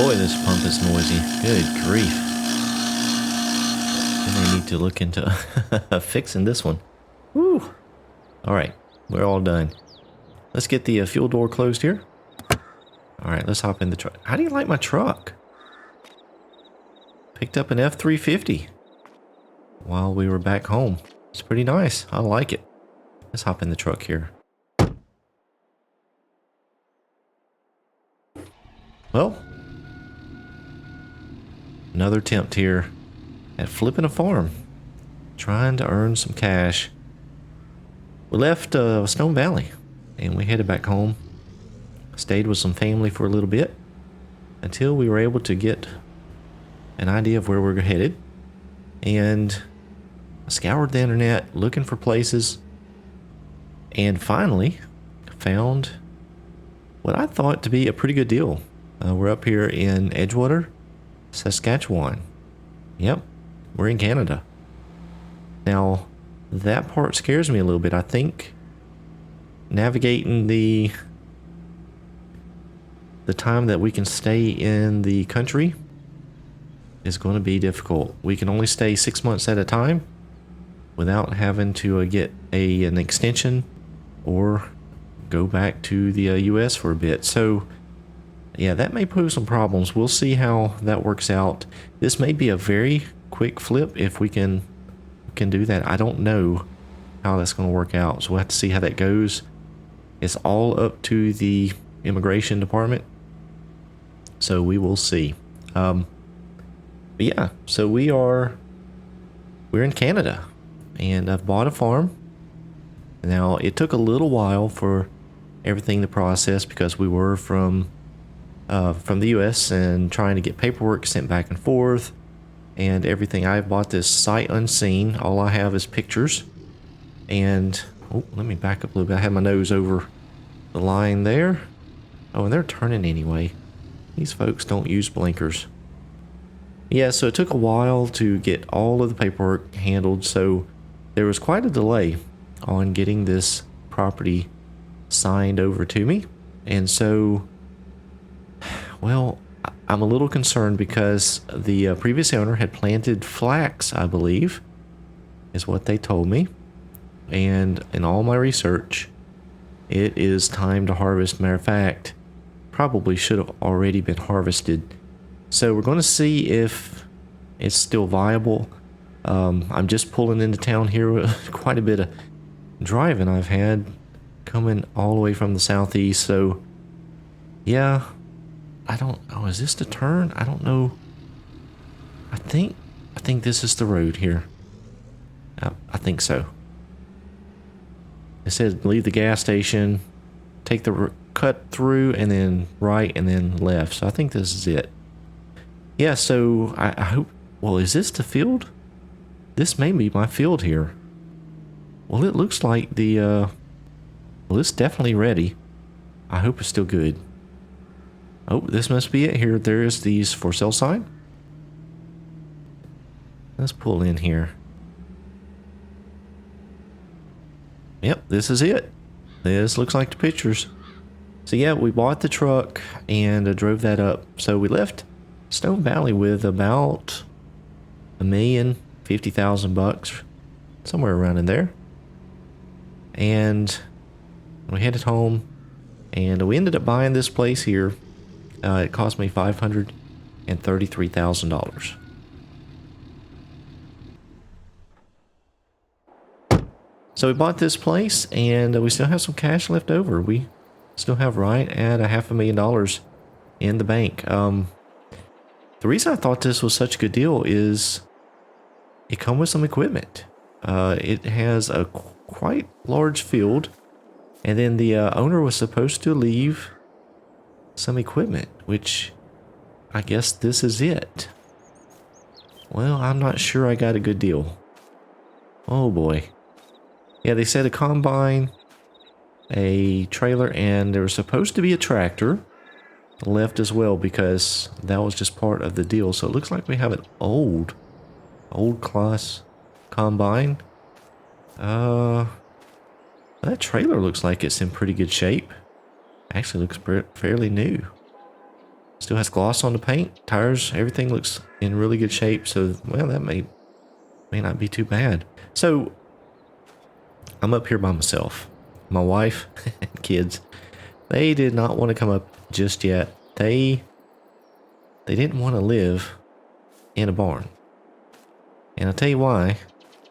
Boy, this pump is noisy. Good grief. I need to look into fixing this one. Woo! Alright, we're all done. Let's get the fuel door closed here. Alright, let's hop in the truck. How do you like my truck? Picked up an F-350 while we were back home. It's pretty nice. I like it. Let's hop in the truck here. Well, another attempt here at flipping a farm. Trying to earn some cash. We left Stone Valley and we headed back home. Stayed with some family for a little bit until we were able to get an idea of where we're headed. And I scoured the internet looking for places and finally found what I thought to be a pretty good deal. We're up here in Edgewater, Saskatchewan. Yep, we're in Canada. Now, that part scares me a little bit. I think navigating the time that we can stay in the country is going to be difficult. We can only stay 6 months at a time without having to get an extension or go back to the US for a bit. So yeah, that may pose some problems. We'll see how that works out. This may be a very quick flip if we can do that. I don't know how that's going to work out, so we'll have to see how that goes. It's all up to the immigration department, so we will see. But yeah, so we're in Canada, and I've bought a farm. Now, it took a little while for everything to process because we were from the US and trying to get paperwork sent back and forth and everything. I bought this sight unseen. All I have is pictures. And oh, let me back up a little bit. I had my nose over the line there. Oh, and they're turning anyway. These folks don't use blinkers. Yeah, so it took a while to get all of the paperwork handled. So there was quite a delay on getting this property signed over to me. And so, well, I'm a little concerned because the previous owner had planted flax, I believe, is what they told me. And in all my research, it is time to harvest. Matter of fact, probably should have already been harvested. So we're going to see if it's still viable. I'm just pulling into town here. Quite a bit of driving I've had coming all the way from the southeast. So yeah, oh, is this the turn? I don't know. I think this is the road here. I think so. It says leave the gas station, take the cut through, and then right, and then left. So I think this is it. Yeah, so I hope... Well, is this the field? This may be my field here. Well, it looks like the... Well, it's definitely ready. I hope it's still good. Oh, this must be it here. There's these for sale sign. Let's pull in here. Yep, this is it. This looks like the pictures. So yeah, we bought the truck and drove that up. So we left Stone Valley with about $1,050,000, somewhere around in there. And we headed home, and we ended up buying this place here. It cost me $533,000. So we bought this place, and we still have some cash left over. We still have right at $500,000 in the bank. The reason I thought this was such a good deal is it comes with some equipment. It has a quite large field, and then the owner was supposed to leave some equipment, which I guess this is it. Well, I'm not sure I got a good deal. Oh boy. Yeah, they said a combine, a trailer, and there was supposed to be a tractor left as well because that was just part of the deal. So it looks like we have an old class combine. That trailer looks like it's in pretty good shape. Actually looks fairly new. Still has gloss on the paint, tires, everything looks in really good shape. So, well, that may not be too bad. So, I'm up here by myself. My wife and kids, they did not want to come up just yet. They didn't want to live in a barn. And I'll tell you why.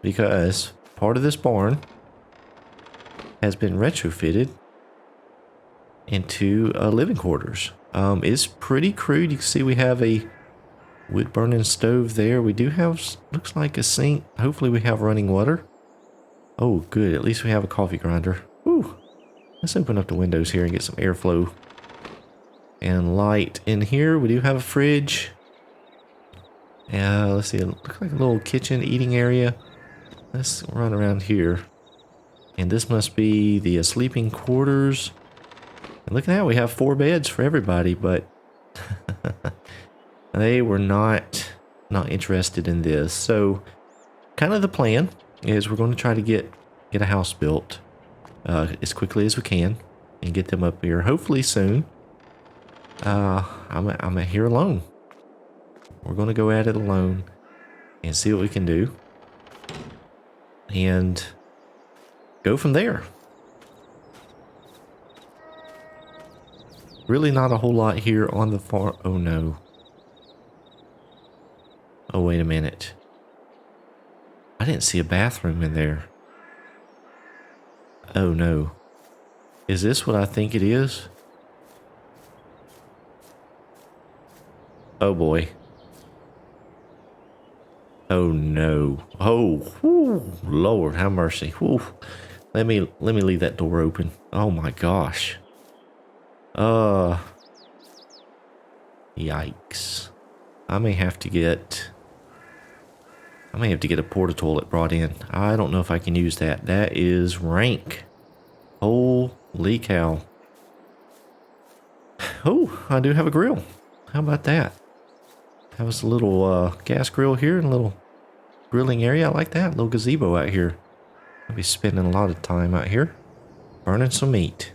Because part of this barn has been retrofitted into living quarters. It's pretty crude. You can see we have a wood burning stove there. We do have, looks like a sink. Hopefully we have running water. Oh, good. At least we have a coffee grinder. Whew. Let's open up the windows here and get some airflow and light in here. We do have a fridge. Let's see. It looks like a little kitchen eating area. Let's run around here. And this must be the sleeping quarters. And look at that. We have 4 beds for everybody, but they were not interested in this. So kind of the plan is we're going to try to get a house built as quickly as we can and get them up here hopefully soon. I'm here alone. We're going to go at it alone and see what we can do and go from there. Really not a whole lot here on the farm. Oh no. Oh, wait a minute. I didn't see a bathroom in there. Oh no. Is this what I think it is? Oh boy. Oh no. Oh, whew, Lord have mercy. Whew. Let me leave that door open. Oh my gosh. Yikes. I may have to get a porta toilet brought in. I don't know if I can use that. That is rank. Holy cow. Oh, I do have a grill. How about that? That was a little gas grill here and a little grilling area. I like that. A little gazebo out here. I'll be spending a lot of time out here burning some meat.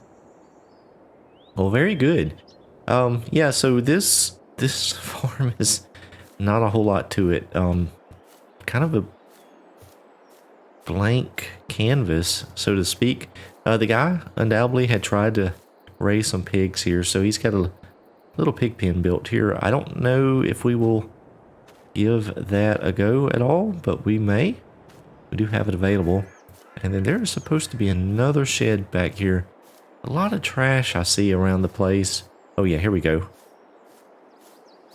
Well, very good. Yeah, so this farm is not a whole lot to it. Kind of a blank canvas, so to speak. The guy undoubtedly had tried to raise some pigs here, so he's got a little pig pen built here. I don't know if we will give that a go at all, but we may. We do have it available. And then there is supposed to be another shed back here. A lot of trash I see around the place. Oh yeah, here we go.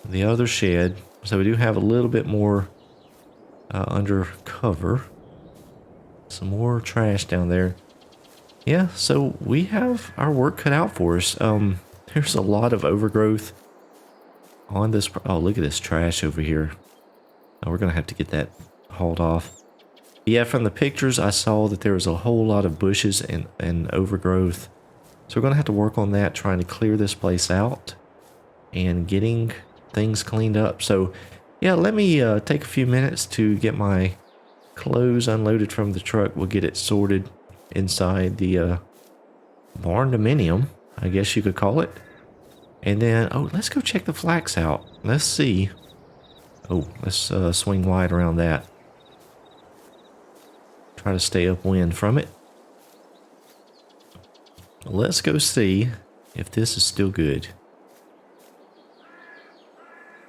The other shed. So we do have a little bit more under cover. Some more trash down there. Yeah, so we have our work cut out for us. There's a lot of overgrowth on this. Oh, look at this trash over here. Oh, we're going to have to get that hauled off. Yeah, from the pictures, I saw that there was a whole lot of bushes and overgrowth. So we're going to have to work on that, trying to clear this place out and getting things cleaned up. So, yeah, let me take a few minutes to get my clothes unloaded from the truck. We'll get it sorted inside the barn dominium, I guess you could call it. And then, oh, let's go check the flax out. Let's see. Oh, let's swing wide around that. Try to stay upwind from it. Let's go see if this is still good.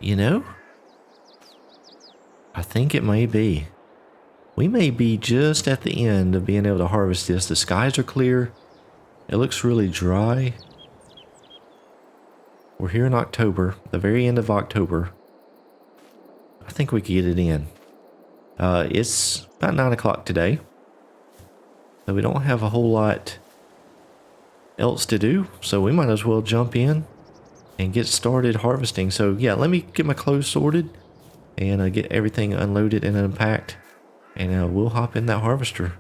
You know, I think it may be. We may be just at the end of being able to harvest this. The skies are clear. It looks really dry. We're here in October, the very end of October. I think we could get it in. It's about 9 o'clock today. So we don't have a whole lot else to do. So we might as well jump in and get started harvesting. So yeah, let me get my clothes sorted and get everything unloaded and unpacked. And we'll hop in that harvester.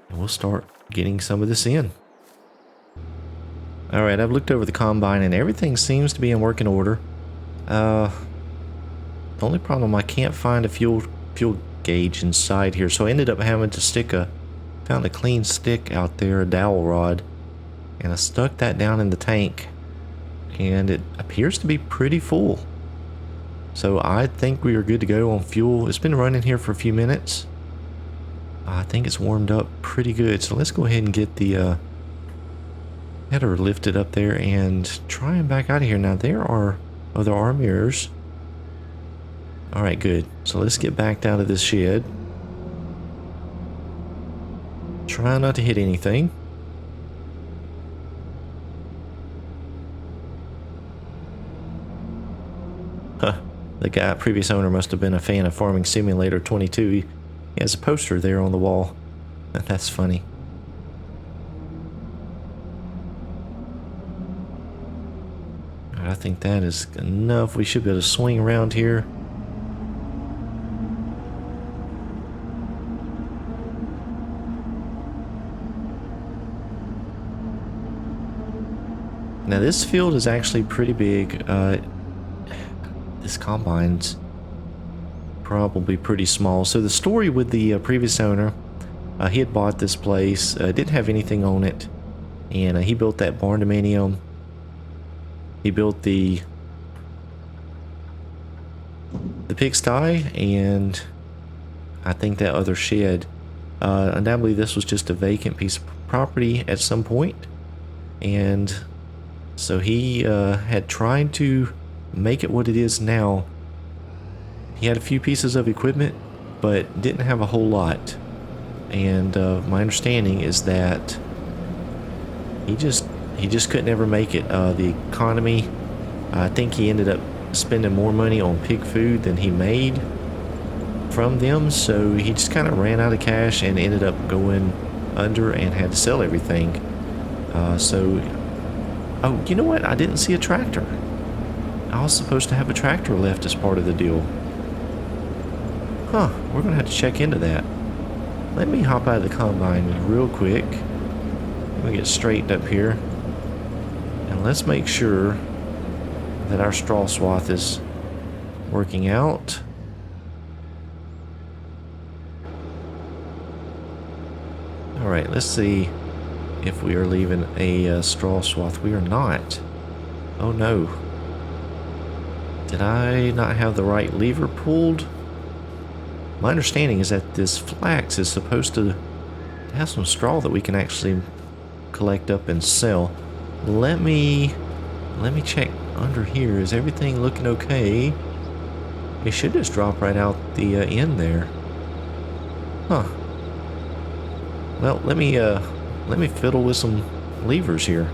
And we'll start getting some of this in. Alright, I've looked over the combine and everything seems to be in working order. The only problem, I can't find a fuel gauge inside here. So I ended up having to found a clean stick out there, a dowel rod. And I stuck that down in the tank. and it appears to be pretty full. So I think we are good to go on fuel. It's been running here for a few minutes. I think it's warmed up pretty good. So let's go ahead and get the header lifted up there and try and back out of here. Now there are mirrors. All right, good. So let's get backed out of this shed. Try not to hit anything. Huh. The previous owner must have been a fan of Farming Simulator 22. He has a poster there on the wall. That's funny. I think that is enough. We should be able to swing around here. Now this field is actually pretty big. This combine's probably pretty small. So the story with the previous owner, he had bought this place, didn't have anything on it, and he built that barn dominium. He built the pigsty, and I think that other shed. Undoubtedly this was just a vacant piece of property at some point, and so he had tried to make it what it is now. He had a few pieces of equipment, but didn't have a whole lot. And my understanding is that he just couldn't ever make it. The economy, I think he ended up spending more money on pig food than he made from them, so he just kind of ran out of cash and ended up going under and had to sell everything. Oh, you know what? I didn't see a tractor. I was supposed to have a tractor left as part of the deal. Huh, we're gonna have to check into that. Let me hop out of the combine real quick. Let me get straightened up here. And let's make sure that our straw swath is working out. Alright, let's see if we are leaving a straw swath. We are not. Oh no. Did I not have the right lever pulled? My understanding is that this flax is supposed to have some straw that we can actually collect up and sell. Let me check under here. Is everything looking okay? It should just drop right out the end there. Huh. Well, let me fiddle with some levers here.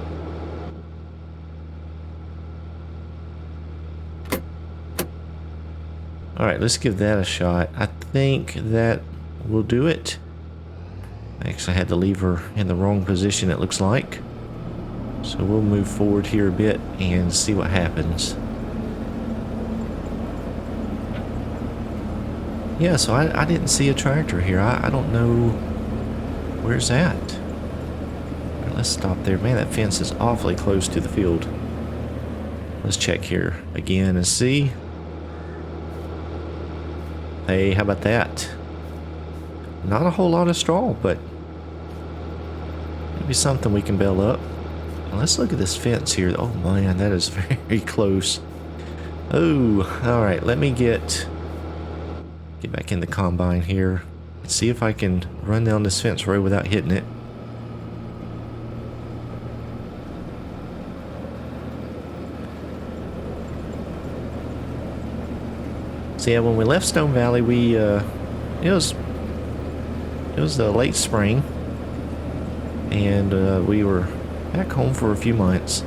Alright, let's give that a shot. I think that will do it. I actually had the lever in the wrong position, it looks like. So we'll move forward here a bit and see what happens. Yeah, so I didn't see a tractor here. I don't know. Where's that? Right, let's stop there. Man, that fence is awfully close to the field. Let's check here again and see. Hey, how about that? Not a whole lot of straw, but maybe something we can bale up. Now let's look at this fence here. Oh man, that is very close. Oh, alright, let me get back in the combine here. Let's see if I can run down this fence row without hitting it. So yeah, when we left Stone Valley, we it was the late spring, and we were back home for a few months,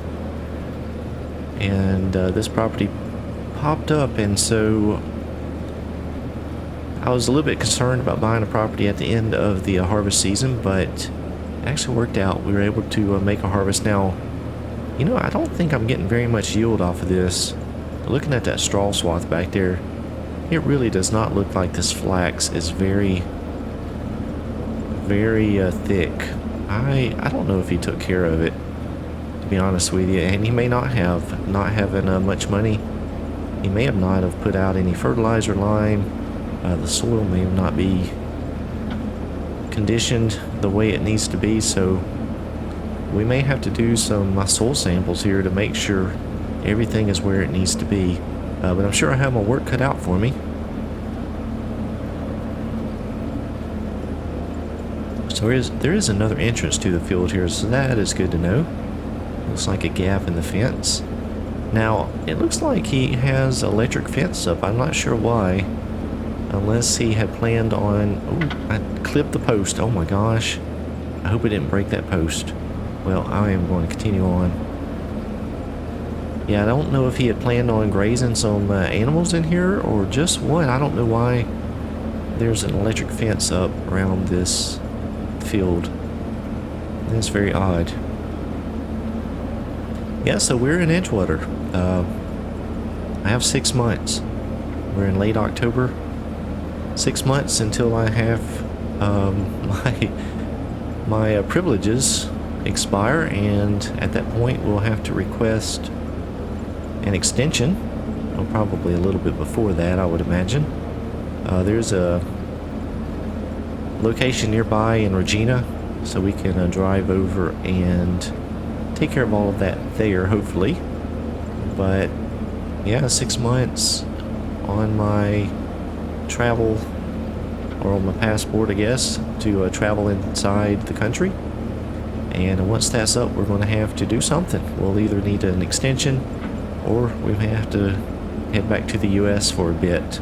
and this property popped up, and so I was a little bit concerned about buying a property at the end of the harvest season, but it actually worked out. We were able to make a harvest. Now, you know, I don't think I'm getting very much yield off of this. Looking at that straw swath back there, it really does not look like this flax is very thick. I don't know if he took care of it, to be honest with you, and he may not have, not having much money. He may have not have put out any fertilizer line. The soil may not be conditioned the way it needs to be, so we may have to do some soil samples here to make sure Everything is where it needs to be. But I'm sure I have my work cut out for me. So there is another entrance to the field here, so that is good to know. Looks like a gap in the fence. Now, it looks like he has electric fence up. I'm not sure why. Unless he had planned on... Oh, I clipped the post. Oh my gosh. I hope it didn't break that post. Well, I am going to continue on. Yeah, I don't know if he had planned on grazing some animals in here or just what. I don't know why there's an electric fence up around this field. That's very odd. Yeah, so we're in Edgewater. I have 6 months. We're in late October. 6 months until I have my privileges expire, and at that point we'll have to request an extension. Well, probably a little bit before that, I would imagine. There's a location nearby in Regina, so we can drive over and take care of all of that there, hopefully. But yeah, 6 months on my travel, or on my passport, I guess, to travel inside the country. And once that's up, we're going to have to do something. We'll either need an extension, or we may have to head back to the US for a bit.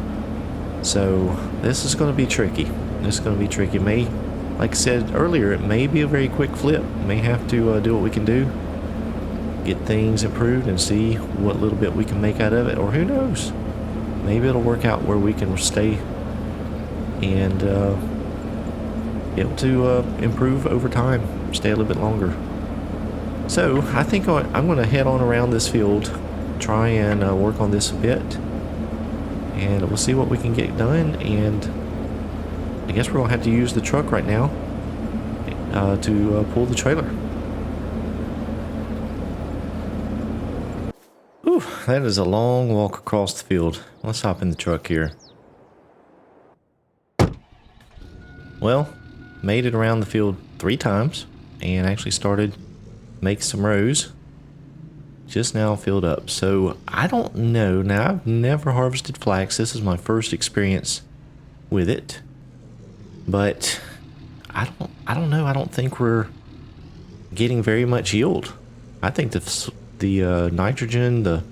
So this is going to be tricky. This is going to be tricky. Like I said earlier, it may be a very quick flip. May have to do what we can do, get things improved, and see what little bit we can make out of it. Or who knows? Maybe it'll work out where we can stay and be able to improve over time, stay a little bit longer. So I think I'm going to head on around this field, try and work on this a bit, and we'll see what we can get done. And I guess we're going to have to use the truck right now to pull the trailer. Whew, that is a long walk across the field. Let's hop in the truck here. Well, made it around the field 3 times and actually started making some rows. Just now filled up. So I don't know. Now, I've never harvested flax. This is my first experience with it. But I don't know. I don't think we're getting very much yield. I think the nitrogen, the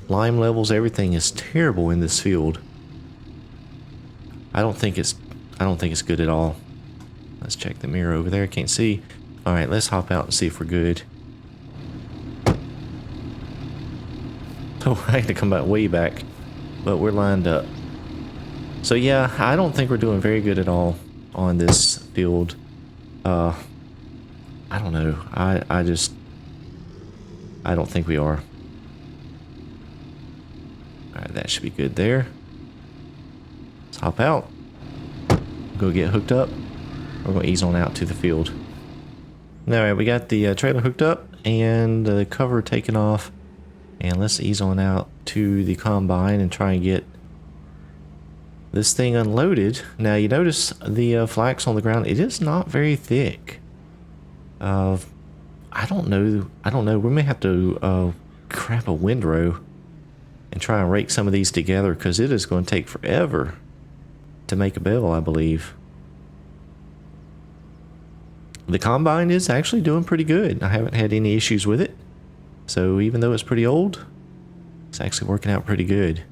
lime levels, everything is terrible in this field. I don't think it's good at all. Let's check the mirror over there. Can't see. All right, let's hop out and see if we're good. Oh, I had to come back way back, but we're lined up. So yeah, I don't think we're doing very good at all on this field. I don't know. I don't think we are. Alright, that should be good there. Let's hop out. Go get hooked up. We're going to ease on out to the field. Alright, we got the trailer hooked up and the cover taken off. And let's ease on out to the combine and try and get this thing unloaded. Now you notice the flax on the ground. It is not very thick. I don't know. We may have to grab a windrow and try and rake some of these together, because it is going to take forever to make a bale, I believe. The combine is actually doing pretty good. I haven't had any issues with it. So even though it's pretty old, it's actually working out pretty good.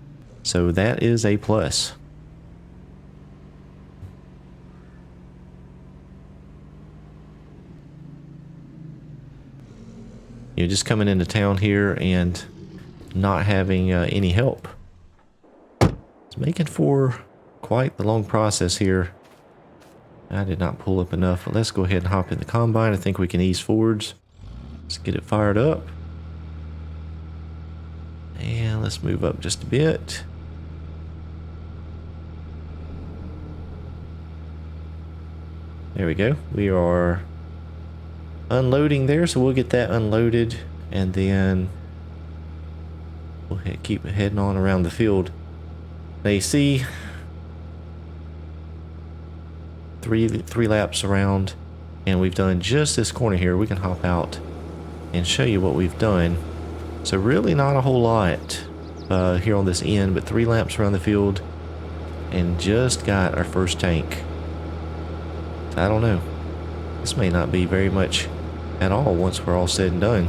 So that is a plus. You're just coming into town here and not having any help. It's making for quite the long process here. I did not pull up enough, but let's go ahead and hop in the combine. I think we can ease forwards. Let's get it fired up. And let's move up just a bit. There we go. We are unloading there, so we'll get that unloaded, and then we'll keep heading on around the field. Now you see three laps around, and we've done just this corner here. We can hop out and show you what we've done. So really not a whole lot here on this end, but 3 laps around the field and just got our first tank. I don't know. This may not be very much at all once we're all said and done.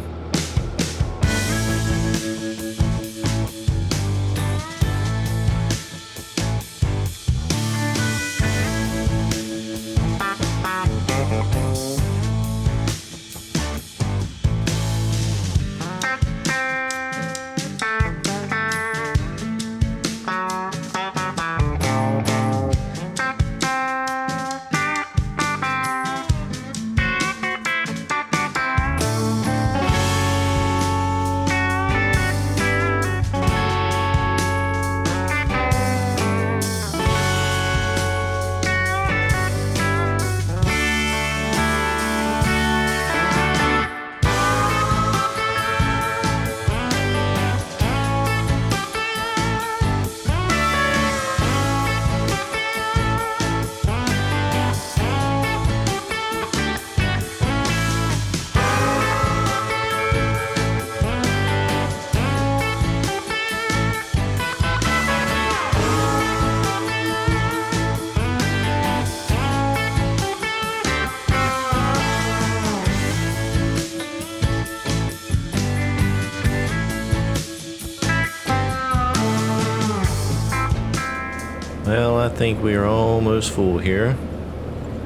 Well, I think we are almost full here.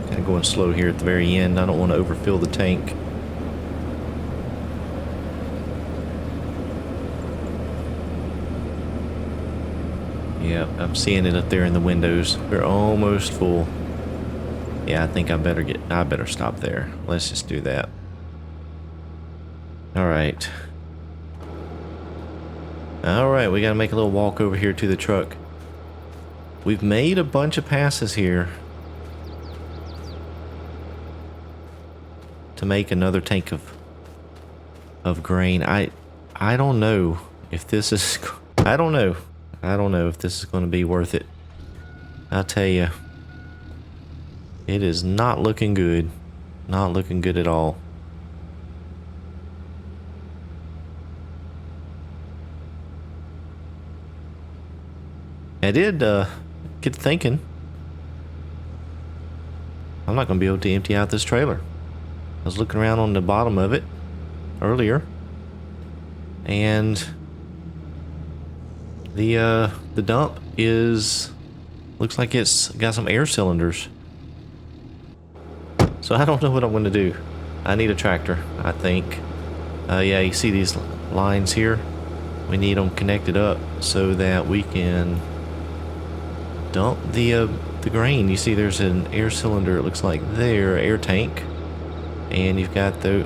Kind of going slow here at the very end. I don't want to overfill the tank. Yeah, I'm seeing it up there in the windows. We're almost full. Yeah, I think I better stop there. Let's just do that. All right. All right, we got to make a little walk over here to the truck. We've made a bunch of passes here to make another tank of grain. I don't know if this is I don't know if this is going to be worth it. I'll tell you, it is not looking good. Not looking good at all. I did get thinking, I'm not going to be able to empty out this trailer. I was looking around on the bottom of it earlier, and the dump looks like it's got some air cylinders. So I don't know what I'm going to do. I need a tractor, I think. Yeah, you see these lines here? We need them connected up so that we can dump the grain. You see there's an air cylinder, it looks like there, air tank, and you've got those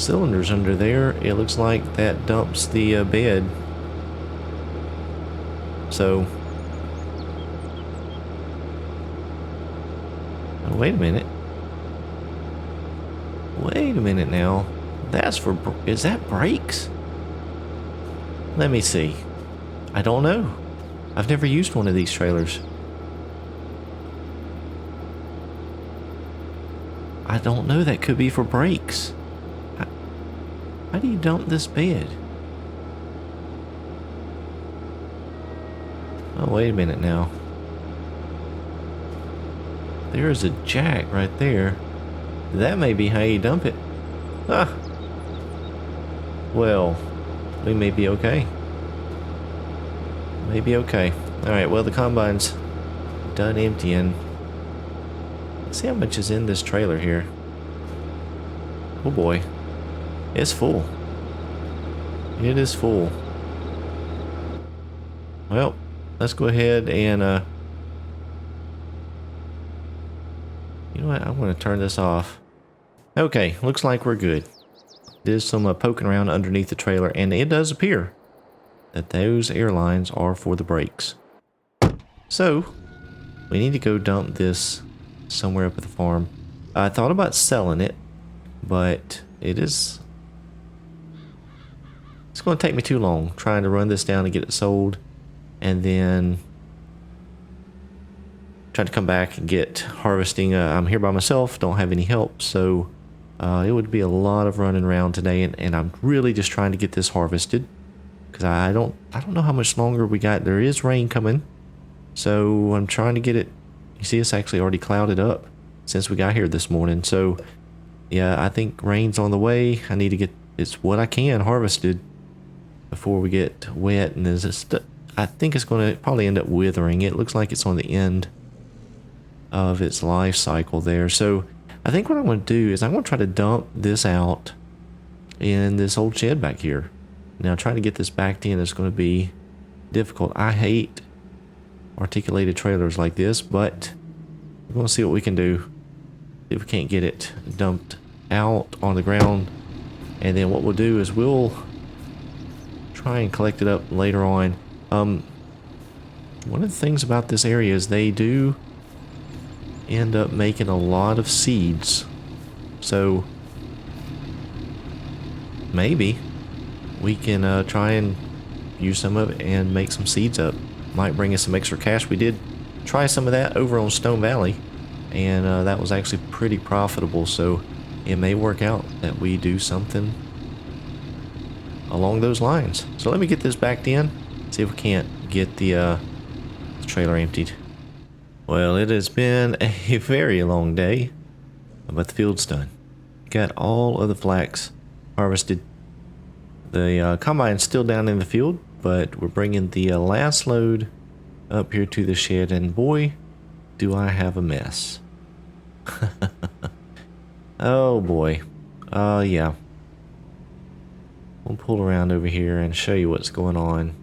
cylinders under there. It looks like that dumps the bed. So oh, wait a minute now, that's for, is that brakes? Let me see. I don't know. I've never used one of these trailers. I don't know. That could be for brakes. How do you dump this bed? Oh, wait a minute now. There's a jack right there. That may be how you dump it. Ah. Well, we may be okay. Maybe okay. Alright, well, the combine's done emptying. Let's see how much is in this trailer here. Oh boy. It's full. It is full. Well, let's go ahead and you know what? I'm going to turn this off. Okay, looks like we're good. There's some poking around underneath the trailer, and it does appear that those air lines are for the brakes. So, we need to go dump this somewhere up at the farm. I thought about selling it, but it's going to take me too long trying to run this down and get it sold, and then trying to come back and get harvesting. I'm here by myself, don't have any help, so It would be a lot of running around today, and I'm really just trying to get this harvested because I don't know how much longer we got. There is rain coming, so I'm trying to get it. You see, it's actually already clouded up since we got here this morning. So yeah, I think rain's on the way. I need to get it's what I can harvested before we get wet, and I think it's going to probably end up withering. It looks like it's on the end of its life cycle there. So I think what I'm going to do is I'm going to try to dump this out in this old shed back here. Now trying to get this backed in is going to be difficult. I hate articulated trailers like this, but we're going to see what we can do. See if we can't get it dumped out on the ground, and then what we'll do is we'll try and collect it up later on. One of the things about this area is they do end up making a lot of seeds, so maybe we can try and use some of it and make some seeds up. Might bring us some extra cash. We did try some of that over on Stone Valley, and that was actually pretty profitable, so it may work out that we do something along those lines. So let me get this backed in, see if we can't get the trailer emptied. Well, it has been a very long day, but the field's done. Got all of the flax harvested. The combine's still down in the field, but we're bringing the last load up here to the shed, and boy, do I have a mess. Oh boy. Yeah. We'll pull around over here and show you what's going on.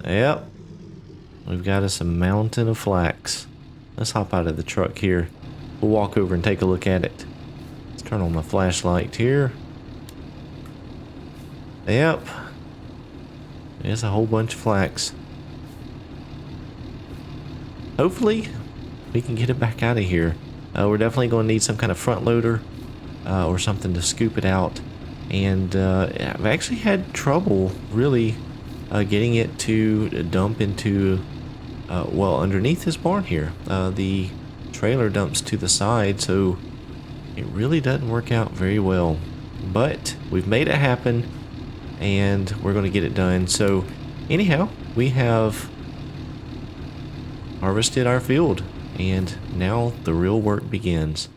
Yep. We've got us a mountain of flax. Let's hop out of the truck here. We'll walk over and take a look at it. Let's turn on my flashlight here. Yep. There's a whole bunch of flax. Hopefully, we can get it back out of here. We're definitely going to need some kind of front loader or something to scoop it out. And I've actually had trouble really getting it to dump into, well, underneath this barn here. The trailer dumps to the side, so it really doesn't work out very well. But we've made it happen, and we're going to get it done. So anyhow, we have harvested our field, and now the real work begins.